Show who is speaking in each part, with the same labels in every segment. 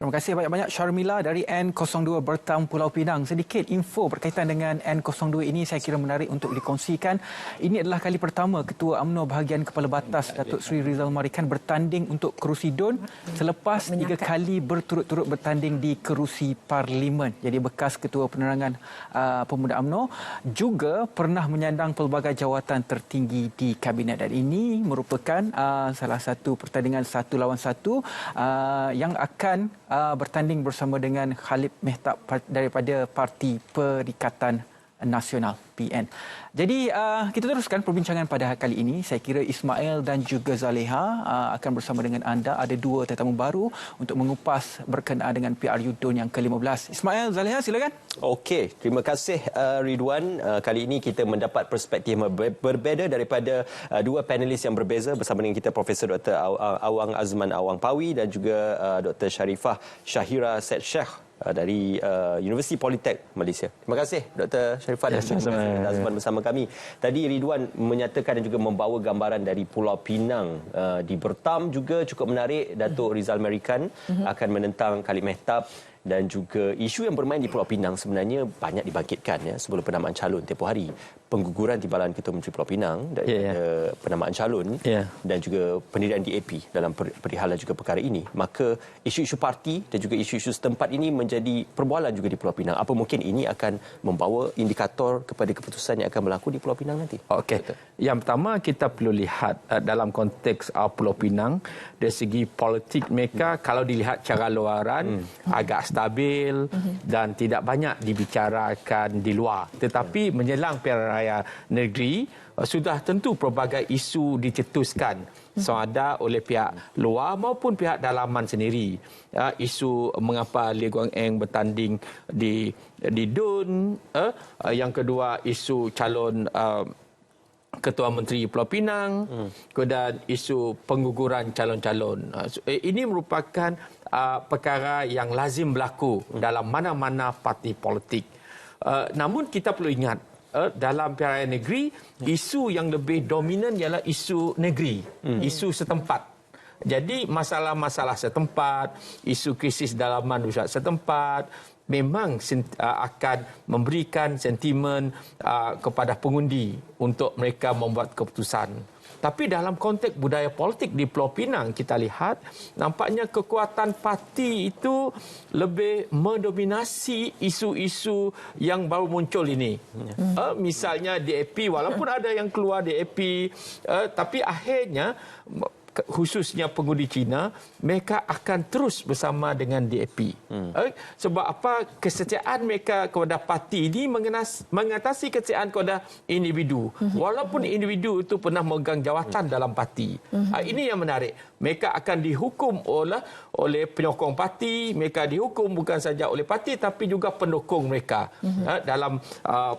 Speaker 1: Terima kasih banyak-banyak Sharmila dari N02 Bertam Pulau Pinang. Sedikit info berkaitan dengan N02 ini saya kira menarik untuk dikongsikan. Ini adalah kali pertama Ketua UMNO bahagian Kepala Batas Datuk Seri Rizal Marikan bertanding untuk kerusi DUN selepas 3 kali berturut-turut bertanding di kerusi Parlimen. Jadi bekas Ketua Penerangan Pemuda UMNO juga pernah menyandang pelbagai jawatan tertinggi di Kabinet, dan ini merupakan salah satu pertandingan 1 lawan 1 yang akan bertanding bersama dengan Khalid Mehtab daripada Parti Perikatan Nasional PN. Jadi kita teruskan perbincangan pada kali ini. Saya kira Ismail dan juga Zaleha akan bersama dengan anda. Ada 2 tetamu baru untuk mengupas berkenaan dengan PRU DUN yang ke-15. Ismail, Zaleha, silakan.
Speaker 2: Okey, terima kasih Ridwan. Kali ini kita mendapat perspektif berbeza daripada 2 panelis yang berbeza bersama dengan kita Profesor Dr. Awang Azman Awang Pawi dan juga Dr. Sharifah Shahira Said Sheikh dari Universiti Politek Malaysia. Terima kasih Dr. Sharifah dan Dr. Azman bersama kami. Tadi Ridwan menyatakan dan juga membawa gambaran dari Pulau Pinang. Di Bertam juga cukup menarik. Datuk Rizal Marikan akan menentang Khalid Mehtab, dan juga isu yang bermain di Pulau Pinang sebenarnya banyak dibangkitkan ya sebelum penamaan calon tempoh hari. Pengguguran Timbalan Ketua Menteri Pulau Pinang daripada penamaan calon dan juga pendirian DAP dalam perihal dan juga perkara ini. Maka isu-isu parti dan juga isu-isu setempat ini menjadi perbualan juga di Pulau Pinang. Apa mungkin ini akan membawa indikator kepada keputusan yang akan berlaku di Pulau Pinang nanti?
Speaker 3: Okey. Yang pertama kita perlu lihat dalam konteks Pulau Pinang dari segi politik mereka, kalau dilihat cara luaran agak stabil dan tidak banyak dibicarakan di luar. Tetapi menjelang Pilihan Raya Negeri sudah tentu pelbagai isu dicetuskan sama ada oleh pihak luar maupun pihak dalaman sendiri. Isu mengapa Lee Kuan Eng bertanding di DUN, yang kedua isu calon Ketua Menteri Pulau Pinang, kemudian isu pengguguran calon-calon. Ini merupakan perkara yang lazim berlaku dalam mana-mana parti politik. Namun kita perlu ingat, dalam pilihan raya negeri, isu yang lebih dominan ialah isu negeri, isu setempat. Jadi masalah-masalah setempat, isu krisis dalaman masyarakat setempat, memang akan memberikan sentimen kepada pengundi untuk mereka membuat keputusan. Tapi dalam konteks budaya politik di Pulau Pinang, kita lihat nampaknya kekuatan parti itu lebih mendominasi isu-isu yang baru muncul ini. Misalnya DAP, walaupun ada yang keluar DAP, tapi akhirnya khususnya pengundi Cina, mereka akan terus bersama dengan DAP. Sebab apa? Kesetiaan mereka kepada parti ini mengatasi kesetiaan kepada individu. Walaupun individu itu pernah memegang jawatan dalam parti. Ini yang menarik. Mereka akan dihukum oleh penyokong parti, mereka dihukum bukan saja oleh parti tapi juga pendukung mereka dalam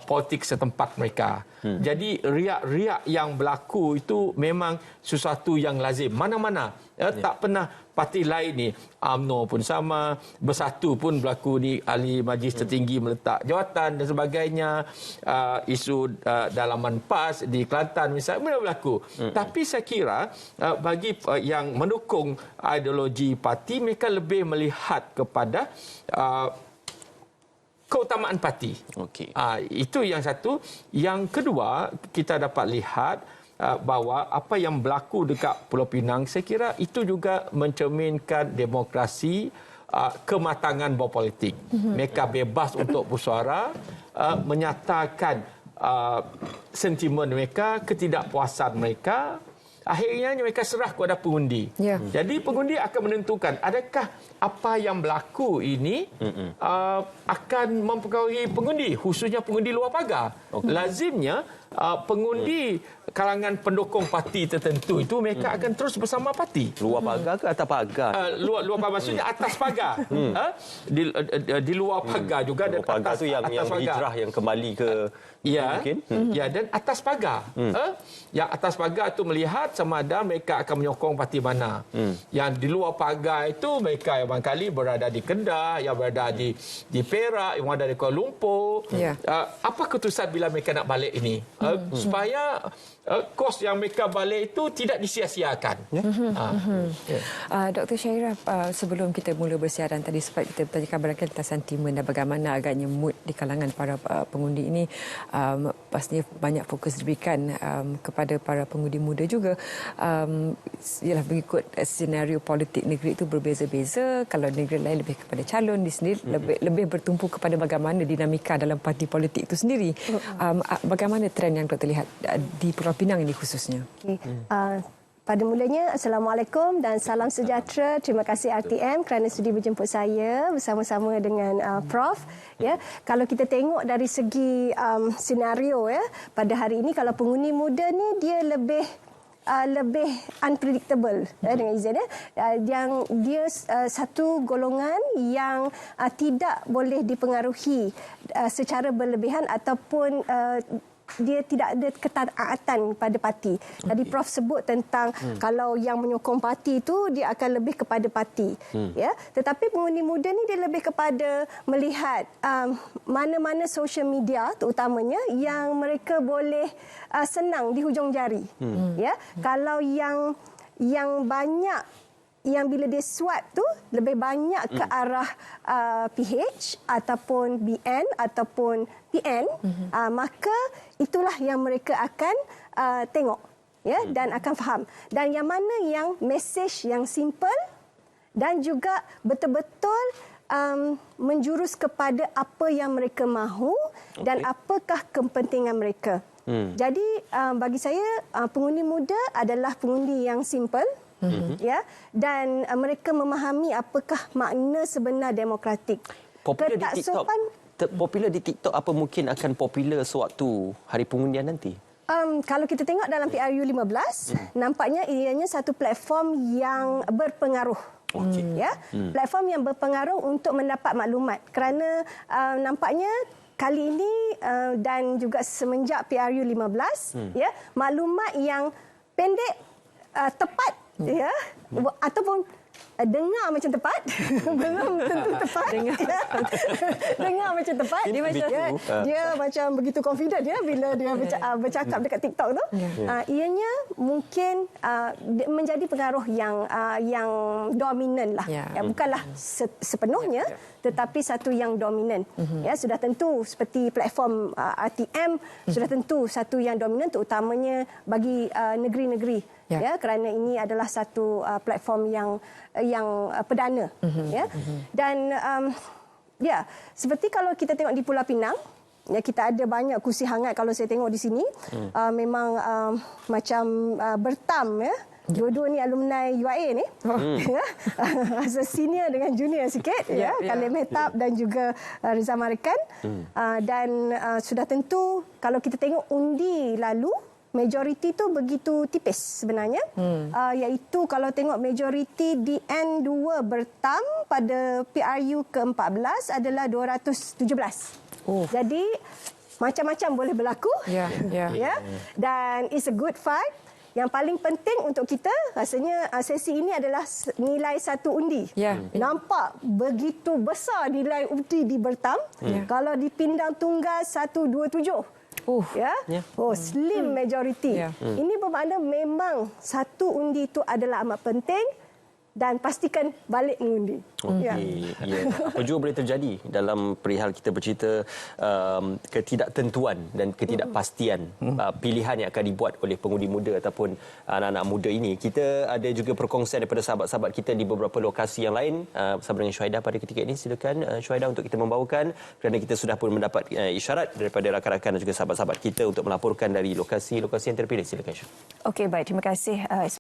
Speaker 3: politik setempat mereka. Jadi riak-riak yang berlaku itu memang sesuatu yang lazim. Mana-mana tak pernah parti lain ni, UMNO pun sama, Bersatu pun berlaku ni, ahli majlis tertinggi meletak jawatan dan sebagainya, isu dalaman PAS di Kelantan misalnya berlaku. Tapi saya kira bagi yang mendukung ideologi parti, mereka lebih melihat kepada keutamaan parti. Itu yang satu. Yang kedua, kita dapat lihat bahawa apa yang berlaku dekat Pulau Pinang, saya kira itu juga mencerminkan demokrasi, kematangan berpolitik. Mereka bebas untuk bersuara, menyatakan sentimen mereka, ketidakpuasan mereka. Akhirnya mereka serah kepada pengundi. Jadi pengundi akan menentukan adakah apa yang berlaku ini akan mempengaruhi pengundi, khususnya pengundi luar pagar. Lazimnya pengundi kalangan pendukung parti tertentu itu mereka akan terus bersama parti.
Speaker 2: Luar pagar ke atas pagar?
Speaker 3: Luar pagar maksudnya atas pagar. Di luar pagar juga.
Speaker 2: Luar pagar itu yang hijrah yang kembali ke mungkin.
Speaker 3: Ya, dan atas pagar. Yang atas pagar itu melihat sama ada mereka akan menyokong parti mana. Yang di luar pagar itu mereka yang barangkali berada di Kedah, yang berada di Perak, yang berada di Kuala Lumpur. Apa keputusan bila mereka nak balik ini? supaya kos yang mereka balik itu tidak disia-siakan.
Speaker 4: Dr. Syairah, sebelum kita mula bersiaran tadi sempat kita bertanyakan barangkali tentang sentimen dan bagaimana agaknya mood di kalangan para pengundi ini. Pastinya banyak fokus diberikan kepada para pengundi muda juga. Ialah mengikut senario politik negeri itu berbeza-beza. Kalau negeri lain lebih kepada calon, di sendiri lebih bertumpu kepada bagaimana dinamika dalam parti politik itu sendiri. Bagaimana trend yang Dr. lihat di Pulau Pinang ini khususnya?
Speaker 5: Pada mulanya, Assalamualaikum dan salam sejahtera. Terima kasih RTM kerana sudi berjemput saya bersama-sama dengan Prof. Ya, kalau kita tengok dari segi senario ya, pada hari ini kalau pengundi muda ni dia lebih unpredictable dengan izin yang dia satu golongan yang tidak boleh dipengaruhi secara berlebihan ataupun dia tidak ada ketaatan pada parti. Tadi Prof sebut tentang kalau yang menyokong parti itu dia akan lebih kepada parti. Ya, tetapi pengundi muda ni dia lebih kepada melihat mana-mana social media terutamanya yang mereka boleh senang di hujung jari. Ya, kalau yang banyak yang bila dia swipe tu lebih banyak ke arah PH ataupun BN ataupun PN, maka itulah yang mereka akan tengok ya, dan akan faham. Dan yang mana yang mesej yang simple dan juga betul-betul menjurus kepada apa yang mereka mahu dan apakah kepentingan mereka. Jadi bagi saya pengundi muda adalah pengundi yang simple. Ya, dan mereka memahami apakah makna sebenar demokratik.
Speaker 2: Popular di TikTok. Popular di TikTok apa mungkin akan popular sewaktu hari pengundian nanti?
Speaker 5: Kalau kita tengok dalam PRU 15, nampaknya ianya satu platform yang berpengaruh. Ya, platform yang berpengaruh untuk mendapat maklumat. Kerana nampaknya kali ini dan juga semenjak PRU 15, ya, maklumat yang pendek, tepat, ya, ataupun dengar macam tepat belum tentu tepat. Dengar macam tepat, dia macam begitu confident ya bila dia bercakap dekat TikTok tu. Ianya mungkin menjadi pengaruh yang dominan lah. Bukanlah sepenuhnya, tetapi satu yang dominan. Ya, sudah tentu seperti platform RTM sudah tentu satu yang dominan terutamanya bagi negeri-negeri. Ya, kerana ini adalah satu platform yang perdana. Ya, dan ya, seperti kalau kita tengok di Pulau Pinang, ya, kita ada banyak kursi hangat. Kalau saya tengok di sini memang macam bertam ya. Dua-dua ni alumni UIA ni. Senior dengan junior sikit ya. Kalim Hetap dan juga Rizal Marikan. Dan sudah tentu kalau kita tengok undi lalu, majoriti tu begitu tipis sebenarnya. Iaitu kalau tengok majoriti di N2 bertam pada PRU ke-14 adalah 217. Jadi macam-macam boleh berlaku. Ya. Dan it's a good fight. Yang paling penting untuk kita rasanya sesi ini adalah nilai satu undi. Nampak begitu besar nilai undi di bertam. Kalau di pindang tunggal 127. Slim majority. Ini bermakna memang satu undi itu adalah amat penting dan pastikan balik mengundi.
Speaker 2: Apa juga boleh terjadi dalam perihal kita bercerita ketidaktentuan dan ketidakpastian pilihan yang akan dibuat oleh pengundi muda ataupun anak-anak muda ini. Kita ada juga perkongsian daripada sahabat-sahabat kita di beberapa lokasi yang lain bersama dengan Syuhaidah pada ketika ini. Silakan Syuhaidah untuk kita membawakan, kerana kita sudah pun mendapat isyarat daripada rakan-rakan dan juga sahabat-sahabat kita untuk melaporkan dari lokasi-lokasi yang terpilih. Silakan Syuh.
Speaker 5: Okey, baik. Terima kasih.